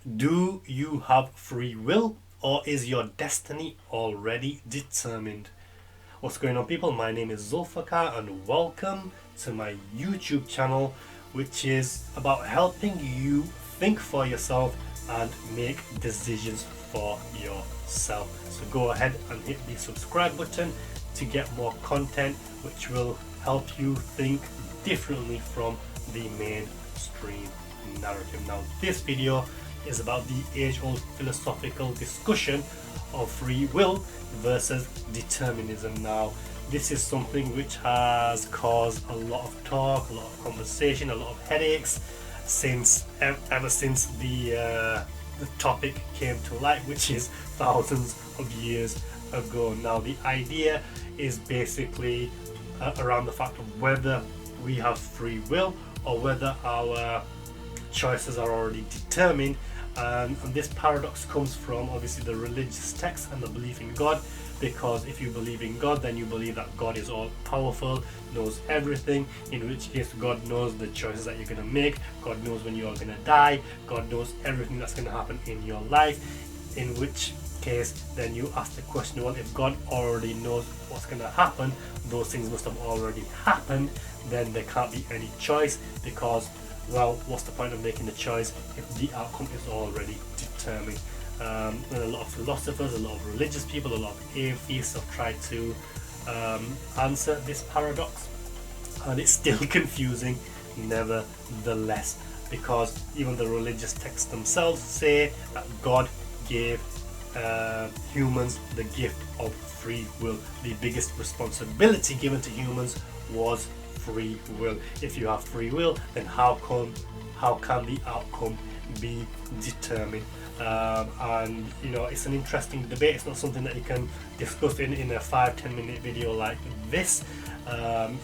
Do you have free will, or is your destiny already determined? What's going on, people? My name is Zulfakar and welcome to my YouTube channel, which is about helping you think for yourself and make decisions for yourself. So go ahead and hit the subscribe button to get more content which will help you think differently from the mainstream narrative. Now, this video is about the age-old philosophical discussion of free will versus determinism. Now, this is something which has caused a lot of talk, a lot of conversation, a lot of headaches since ever since the topic came to light, which is thousands of years ago. Now, the idea is basically around the fact of whether we have free will or whether our choices are already determined. And this paradox comes from obviously the religious text and the belief in God, because if you believe in God, then you believe that God is all powerful, knows everything, in which case God knows the choices that you're going to make, God knows when you are going to die, God knows everything that's going to happen in your life, in which case then you ask the question, well, if God already knows what's going to happen, those things must have already happened, then there can't be any choice, because, well, what's the point of making the choice if the outcome is already determined? And a lot of philosophers, a lot of religious people, a lot of atheists have tried to answer this paradox, and it's still confusing nevertheless, because even the religious texts themselves say that God gave humans the gift of free will. The biggest responsibility given to humans was free will. If you have free will, then how can the outcome be determined? And you know, it's an interesting debate. It's not something that you can discuss in a 5-10 minute video like this.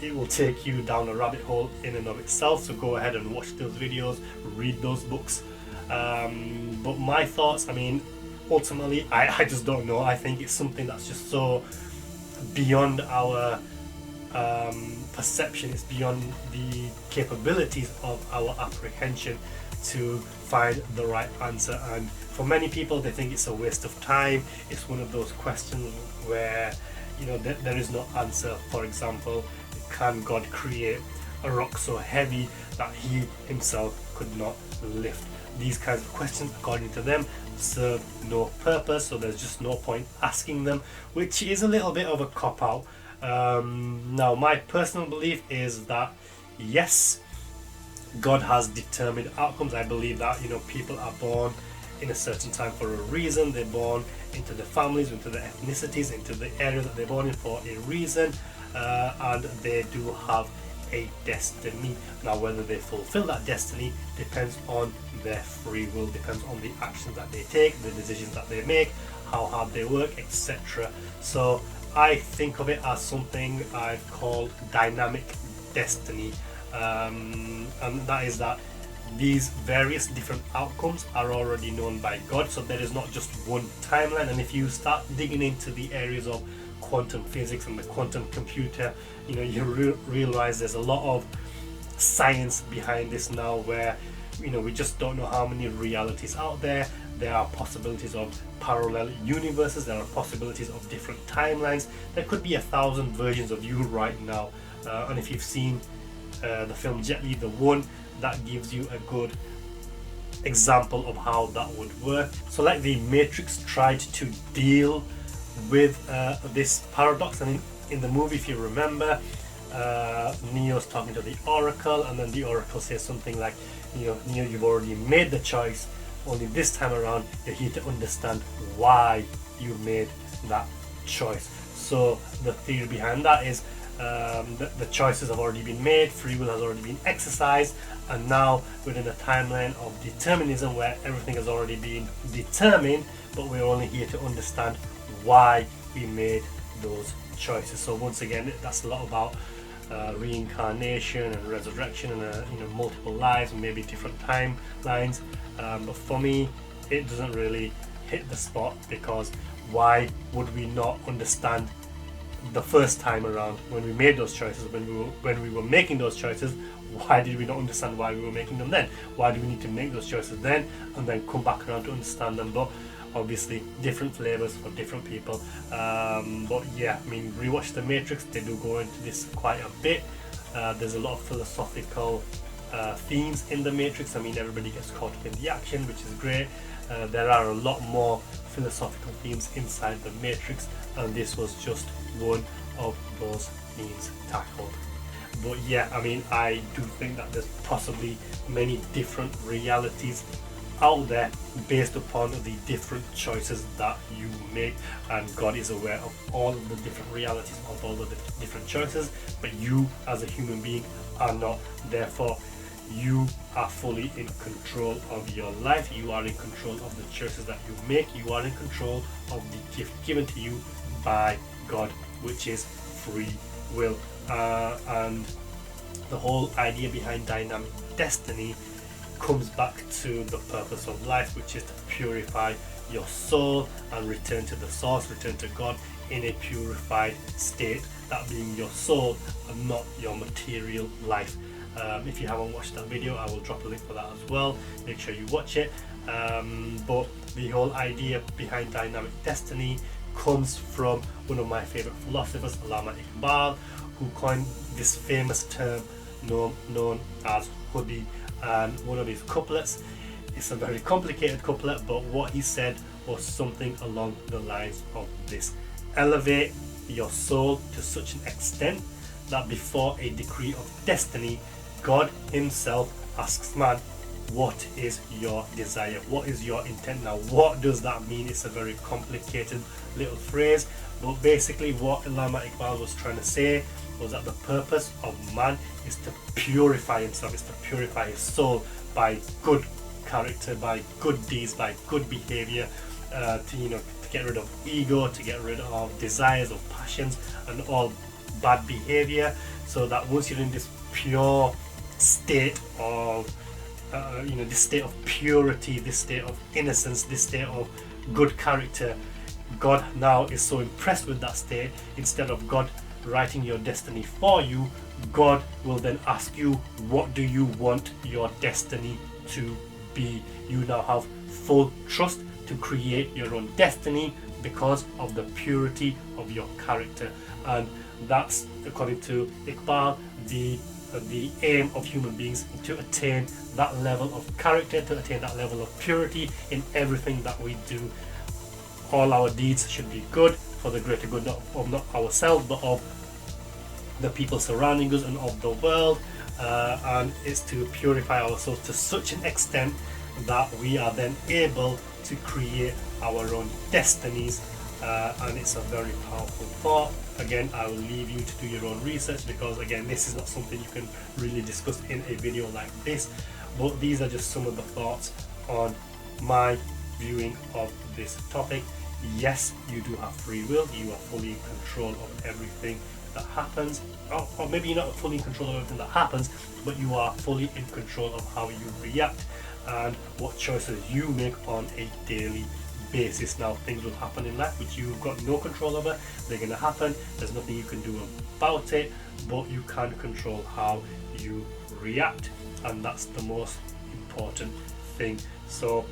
It will take you down a rabbit hole in and of itself, so go ahead and watch those videos, read those books. But my thoughts, I mean, ultimately I just don't know. I think it's something that's just so beyond our perception, it's beyond the capabilities of our apprehension to find the right answer. And for many people, they think it's a waste of time. It's one of those questions where, you know, there is no answer. For example, can God create a rock so heavy that he himself could not lift? These kinds of questions, according to them, serve no purpose, so there's just no point asking them, which is a little bit of a cop-out. Now, my personal belief is that yes, God has determined outcomes. I believe that, you know, people are born in a certain time for a reason. They're born into the families, into the ethnicities, into the area that they're born in for a reason, and they do have a destiny. Now, whether they fulfill that destiny depends on their free will, depends on the actions that they take, the decisions that they make, how hard they work, etc. So I think of it as something I've called dynamic destiny, and that is that these various different outcomes are already known by God. So there is not just one timeline, and if you start digging into the areas of quantum physics and the quantum computer, you know, you realize there's a lot of science behind this now, where, you know, we just don't know how many realities out there. There are possibilities of parallel universes, there are possibilities of different timelines. There could be 1,000 versions of you right now, and if you've seen the film Jet Li, the one, that gives you a good example of how that would work. So like the Matrix tried to deal with this paradox, and in the movie, if you remember, Neo's talking to the Oracle, and then the Oracle says something like, you know, Neo, you've already made the choice, only this time around you're here to understand why you made that choice. So the theory behind that is the choices have already been made, free will has already been exercised, and now we're in a timeline of determinism where everything has already been determined, but we're only here to understand why we made those choices. So once again, that's a lot about reincarnation and resurrection and you know, multiple lives and maybe different timelines, but for me it doesn't really hit the spot, because why would we not understand the first time around when we made those choices, when we were making those choices, why did we not understand why we were making them then? Why do we need to make those choices then and then come back around to understand them? But obviously different flavors for different people. But yeah, I mean, rewatch The Matrix, they do go into this quite a bit. There's a lot of philosophical themes in The Matrix. I mean, everybody gets caught up in the action, which is great. There are a lot more philosophical themes inside The Matrix, and this was just one of those themes tackled. But yeah, I mean, I do think that there's possibly many different realities out there based upon the different choices that you make, and God is aware of all of the different realities of all the different choices, but you as a human being are not. Therefore, you are fully in control of your life. You are in control of the choices that you make. You are in control of the gift given to you by God, which is free will. And the whole idea behind dynamic destiny comes back to the purpose of life, which is to purify your soul and return to the source, return to God in a purified state, that being your soul and not your material life. If you haven't watched that video, I will drop a link for that as well. Make sure you watch it. But the whole idea behind dynamic destiny comes from one of my favorite philosophers, Allama Iqbal, who coined this famous term known as hoodie. And one of his couplets, it's a very complicated couplet, but what he said was something along the lines of this: elevate your soul to such an extent that before a decree of destiny, God himself asks man, what is your desire? What is your intent? Now, what does that mean? It's a very complicated little phrase, but basically what Allama Iqbal was trying to say was that the purpose of man is to purify himself, is to purify his soul by good character, by good deeds, by good behavior, to get rid of ego, to get rid of desires, of passions, and all bad behavior, so that once you're in this pure state of this state of purity, this state of innocence, this state of good character, God now is so impressed with that state. Instead of God writing your destiny for you, God will then ask you, what do you want your destiny to be? You now have full trust to create your own destiny because of the purity of your character. And that's, according to Iqbal, the aim of human beings, to attain that level of character, to attain that level of purity in everything that we do. All our deeds should be good for the greater good of not ourselves, but of the people surrounding us and of the world. And it's to purify ourselves to such an extent that we are then able to create our own destinies. And it's a very powerful thought. Again, I will leave you to do your own research, because again, this is not something you can really discuss in a video like this, but these are just some of the thoughts on my viewing of this topic. Yes, you do have free will. You are fully in control of everything that happens, or maybe you're not fully in control of everything that happens, but you are fully in control of how you react and what choices you make on a daily basis. Now, things will happen in life which you've got no control over. They're going to happen. There's nothing you can do about it, but you can control how you react, and that's the most important thing. So,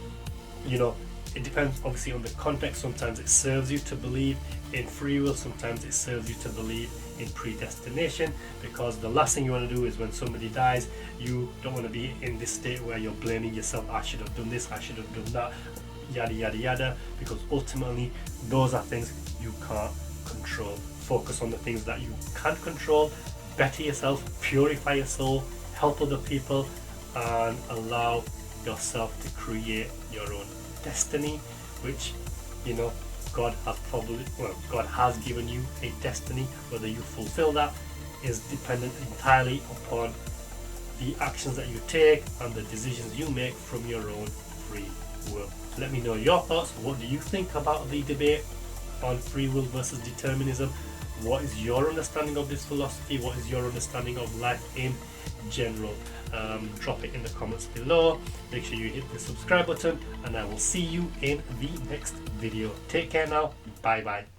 it depends obviously on the context. Sometimes it serves you to believe in free will, sometimes it serves you to believe in predestination, because the last thing you want to do is when somebody dies, you don't want to be in this state where you're blaming yourself. I should have done this, I should have done that, yada yada yada, because ultimately those are things you can't control. Focus on the things that you can control, better yourself, purify your soul, help other people, and allow yourself to create your own destiny, which God has given you a destiny. Whether you fulfill that is dependent entirely upon the actions that you take and the decisions you make from your own free will. Let me know your thoughts. What do you think about the debate on free will versus determinism? What is your understanding of this philosophy? What is your understanding of life in general? Drop it in the comments below. Make sure you hit the subscribe button, and I will see you in the next video. Take care now. Bye bye.